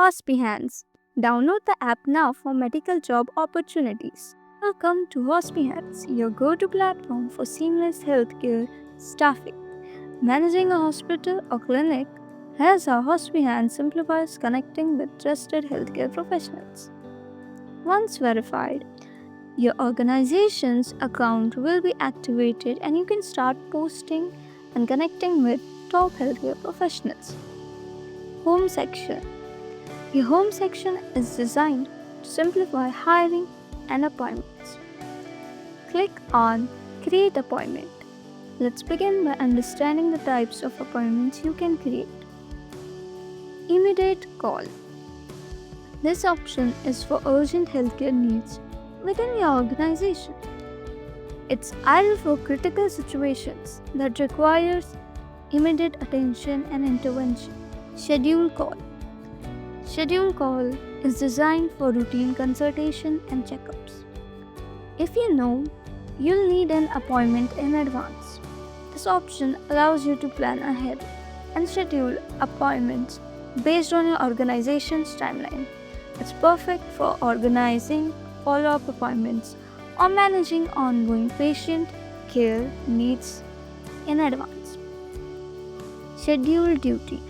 Hospihans. Download the app now for medical job opportunities. Welcome to Hospihans, your go-to platform for seamless healthcare staffing. Managing a hospital or clinic has a Hospihans simplifies connecting with trusted healthcare professionals. Once verified, your organization's account will be activated and you can start posting and connecting with top healthcare professionals. Home section. Your home section is designed to simplify hiring and appointments. Click on Create Appointment. Let's begin by understanding the types of appointments you can create. Immediate call. This option is for urgent healthcare needs within your organization. It's ideal for critical situations that requires immediate attention and intervention. Schedule call. Schedule call is designed for routine consultation and checkups. If you know you'll need an appointment in advance, this option allows you to plan ahead and schedule appointments based on your organization's timeline. It's perfect for organizing follow-up appointments or managing ongoing patient care needs in advance. Schedule duty.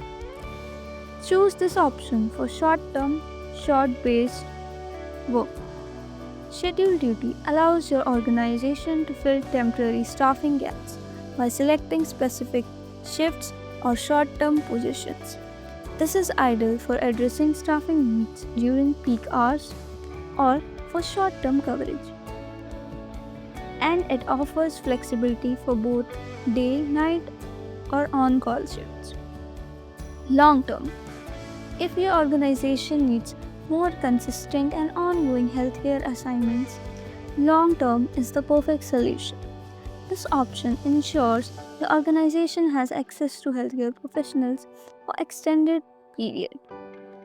Choose this option for short-term, short-based work. Schedule duty allows your organization to fill temporary staffing gaps by selecting specific shifts or short-term positions. This is ideal for addressing staffing needs during peak hours or for short-term coverage. And it offers flexibility for both day, night, or on-call shifts. Long-term. If your organization needs more consistent and ongoing healthcare assignments, long-term is the perfect solution. This option ensures the organization has access to healthcare professionals for extended period,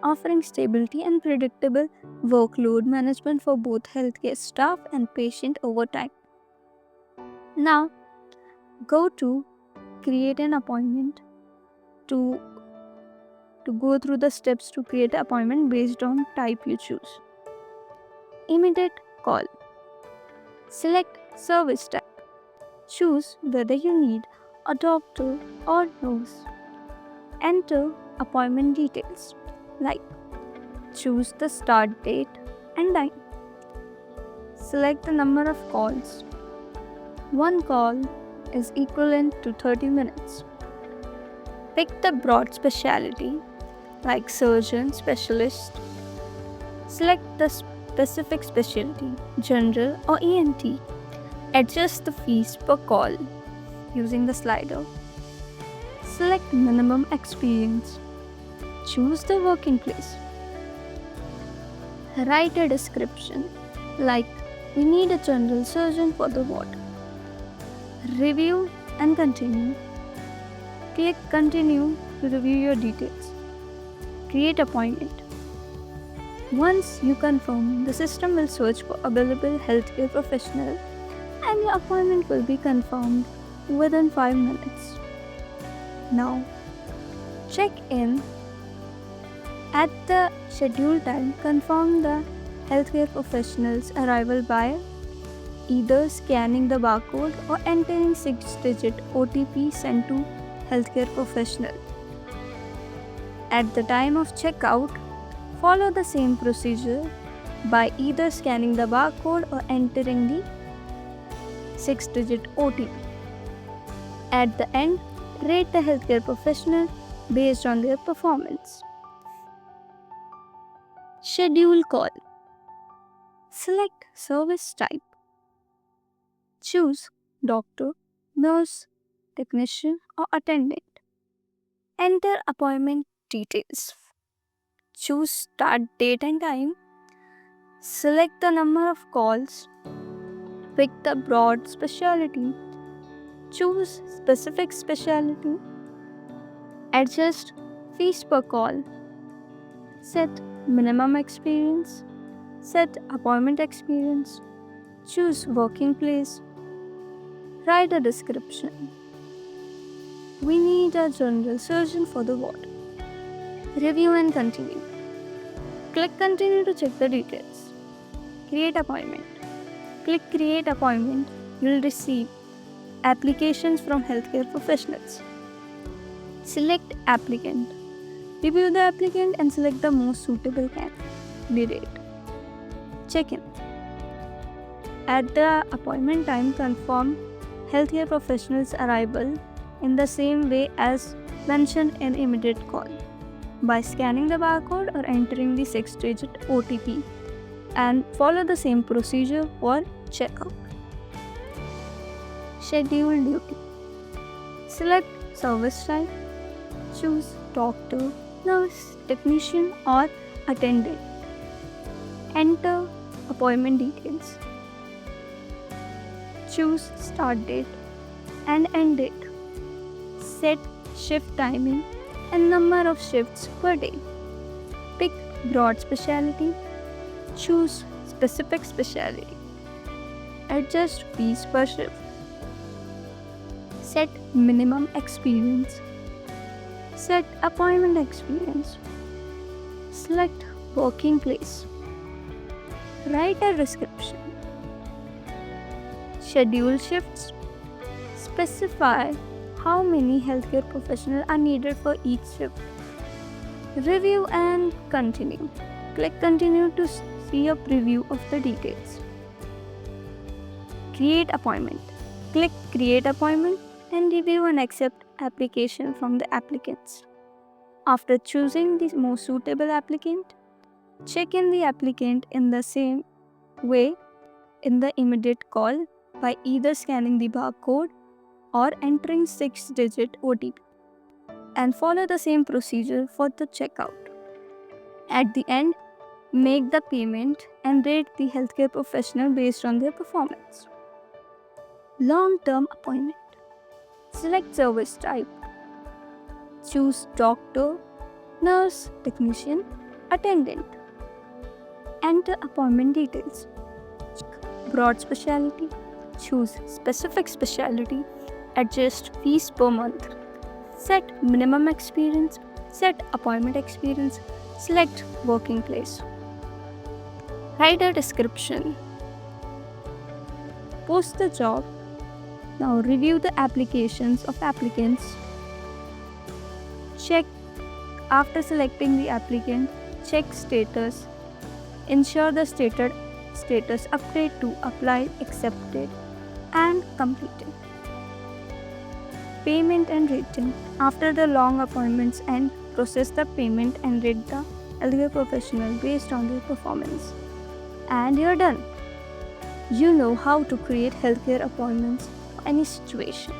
offering stability and predictable workload management for both healthcare staff and patient over time. Now, go to create an appointment to go through the steps to create an appointment based on type you choose. Immediate call. Select service type. Choose whether you need a doctor or nurse. Enter appointment details like choose the start date and time. Select the number of calls. One call is equivalent to 30 minutes. Pick the broad specialty like surgeon, specialist. Select the specific specialty, general or ENT. Adjust the fees per call using the slider. Select minimum experience. Choose the working place. Write a description like we need a general surgeon for the ward. Review and continue. Click continue to review your details. Create appointment. Once you confirm, the system will search for available healthcare professional and your appointment will be confirmed within 5 minutes. Now, check in at the scheduled time. Confirm the healthcare professional's arrival by either scanning the barcode or entering 6-digit OTP sent to healthcare professional. At the time of checkout, follow the same procedure by either scanning the barcode or entering the 6-digit OTP. At the end, rate the healthcare professional based on their performance. Schedule call. Select service type. Choose doctor, nurse, technician, or attendant. Enter appointment details. Choose start date and time. Select the number of calls. Pick the broad specialty. Choose specific specialty. Adjust fees per call. Set minimum experience. Set appointment experience. Choose working place. Write a description. We need a general surgeon for the ward. Review and continue. Click continue to check the details. Create appointment. Click create appointment. You'll receive applications from healthcare professionals. Select applicant. Review the applicant and select the most suitable candidate. Check-in. At the appointment time, confirm healthcare professional's arrival in the same way as mentioned in immediate call by scanning the barcode or entering the 6-digit OTP, and follow the same procedure for checkout. Schedule duty. Select service type. Choose doctor, nurse, technician or attendant. Enter appointment details. Choose start date and end date. Set shift timing and number of shifts per day. Pick broad specialty. Choose specific specialty. Adjust fees per shift. Set minimum experience. Set appointment experience. Select working place. Write a description. Schedule shifts. Specify how many healthcare professionals are needed for each shift. Review and continue. Click continue to see a preview of the details. Create appointment. Click create appointment and review and accept application from the applicants. After choosing the most suitable applicant, check in the applicant in the same way in the immediate call by either scanning the barcode or entering 6-digit OTP, and follow the same procedure for the checkout. At the end, make the payment and rate the healthcare professional based on their performance. Long-term appointment. Select service type. Choose doctor, nurse, technician, attendant. Enter appointment details. Broad specialty. Choose specific specialty. Adjust fees per month. Set minimum experience. Set appointment experience. Select working place. Write a description. Post the job. Now review the applications of applicants. Check after selecting the applicant. Check status. Ensure the status update to applied, accepted, and completed. Payment and rating. After the long appointments end, process the payment and rate the healthcare professional based on their performance. And you're done. You know how to create healthcare appointments for any situation.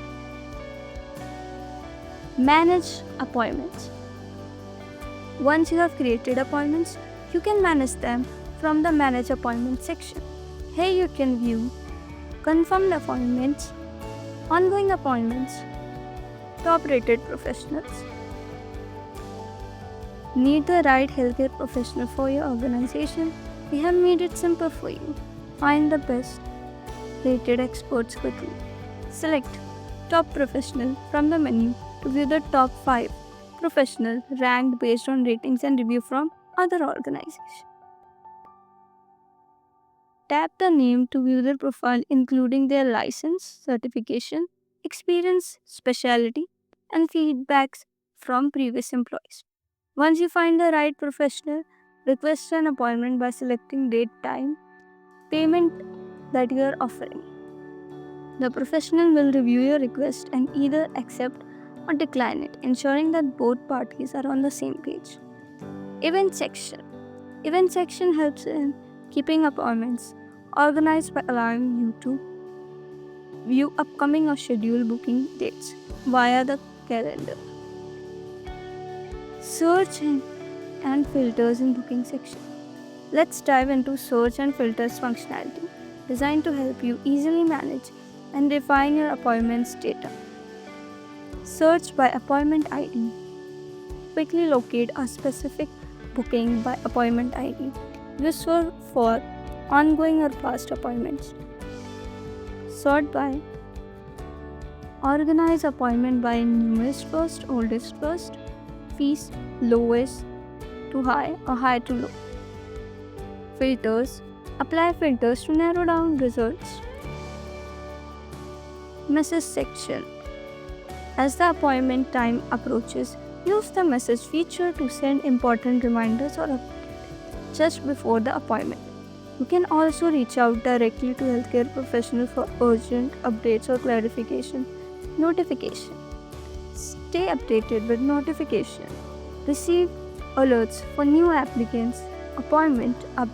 Manage appointments. Once you have created appointments, you can manage them from the Manage Appointment section. Here you can view confirmed appointments, ongoing appointments, top-rated professionals. Need the right healthcare professional for your organization? We have made it simple for you. Find the best rated experts quickly. Select top professional from the menu to view the top 5 professionals ranked based on ratings and review from other organizations. Tap the name to view their profile, including their license, certification, experience, specialty, and feedbacks from previous employees. Once you find the right professional, request an appointment by selecting date, time, payment that you are offering. The professional will review your request and either accept or decline it, ensuring that both parties are on the same page. Event section. Event section helps in keeping appointments organized by allowing you to view upcoming or scheduled booking dates via the calendar. Search and filters in booking section. Let's dive into search and filters functionality designed to help you easily manage and refine your appointments data. Search by appointment ID. Quickly locate a specific booking by appointment ID, useful for ongoing or past appointments. Sort by. Organize appointment by newest first, oldest first, fees lowest to high or high to low. Filters. Apply filters to narrow down results. Message section. As the appointment time approaches, use the message feature to send important reminders or updates just before the appointment. You can also reach out directly to healthcare professionals for urgent updates or clarification. Notification. Stay updated with notification. Receive alerts for new applicants. Appointment up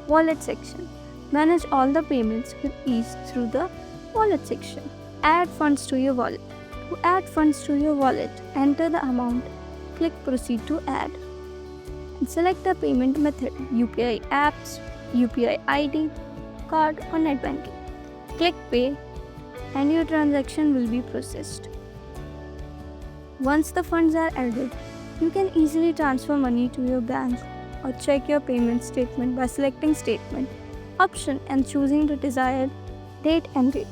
wallet section. Manage all the payments with ease through the wallet section. Add funds to your wallet. To add funds to your wallet, enter the amount. Click proceed to add. And select the payment method: UPI apps, UPI ID, card or net banking. Click pay and your transaction will be processed. Once the funds are added, you can easily transfer money to your bank or check your payment statement by selecting statement option and choosing the desired date and date.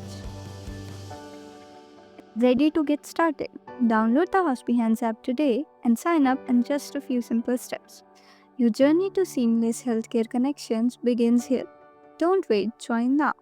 Ready to get started? Download the Hospihance app today and sign up in just a few simple steps. Your journey to seamless healthcare connections begins here. Don't wait, join now.